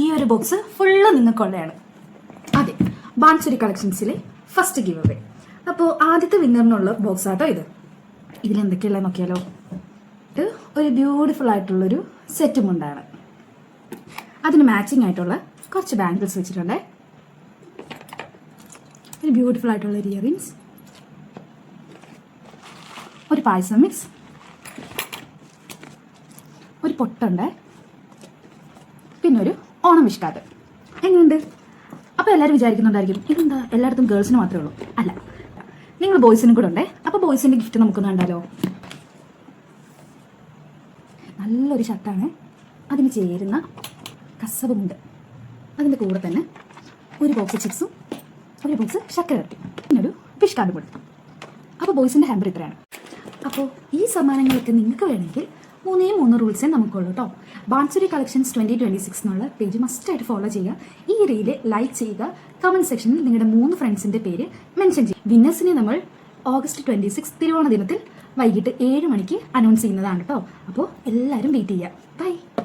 ഈ ഒരു box full നിങ്ങൾക്കുള്ളതാണ്. അതെ, ബാൻസുരി കളക്ഷൻസിലെ ഫസ്റ്റ് ഗിവ് അവേ. അപ്പോൾ ആദ്യത്തെ വിന്നറിനുള്ള ബോക്സ് ആട്ടോ ഇത്. ഇതിലെന്തൊക്കെയുള്ള നോക്കിയാലോ. ഇത് ഒരു ബ്യൂട്ടിഫുൾ ആയിട്ടുള്ളൊരു സെറ്റും ഉണ്ടാണ്. അതിന് മാച്ചിങ് ആയിട്ടുള്ള കുറച്ച് ബാംഗിൾസ് വെച്ചിട്ടുണ്ട്. ഒരു ബ്യൂട്ടിഫുൾ ആയിട്ടുള്ള ഇയറിങ്സ്, ഒരു പായസം മിക്സ്, ഒരു പൊട്ടുണ്ട്, പിന്നെ ഒരു ഓണം വിഷ് കാർഡ്. എങ്ങനെയുണ്ട്? അപ്പോൾ എല്ലാവരും വിചാരിക്കുന്നുണ്ടായിരിക്കും ഇതെന്താ എല്ലായിടത്തും ഗേൾസിന് മാത്രമേ ഉള്ളൂ. അല്ല, നിങ്ങൾ ബോയ്സിനും കൂടെ ഉണ്ടേ. അപ്പോൾ ബോയ്സിൻ്റെ ഗിഫ്റ്റ് നമുക്കൊന്ന് കണ്ടാലോ. നല്ലൊരു ഷർട്ടാണ്, അതിന് ചേരുന്ന കസവുമുണ്ട്. അതിൻ്റെ കൂടെ തന്നെ ഒരു ബോക്സ് ചിപ്സും ഒരു ബോക്സ് ശർക്കര വരട്ടി, പിന്നെ ഒരു ഫിഷ് കാർഡ് കൊടുത്തു. അപ്പോൾ ബോയ്സിൻ്റെ ഹാമ്പർ ഇത്രയാണ്. അപ്പോൾ ഈ സമ്മാനങ്ങളൊക്കെ നിങ്ങൾക്ക് വേണമെങ്കിൽ 3 റൂൾസേ നമുക്കുള്ളൂ കേട്ടോ. ബാൻസുരി കളക്ഷൻസ് 2026 എന്നുള്ള പേജ് മസ്റ്റായിട്ട് ഫോളോ ചെയ്യുക. ഈ റീല് ലൈക്ക് ചെയ്യുക. കമൻറ്റ് സെക്ഷനിൽ നിങ്ങളുടെ 3 ഫ്രണ്ട്സിൻ്റെ പേര് മെൻഷൻ ചെയ്യുക. വിന്നേഴ്സിനെ നമ്മൾ August 26 തിരുവോണ ദിനത്തിൽ വൈകിട്ട് 7 മണിക്ക് അനൗൺസ് ചെയ്യുന്നതാണ് കേട്ടോ. അപ്പോൾ എല്ലാവരും വെയിറ്റ് ചെയ്യുക. ബൈ.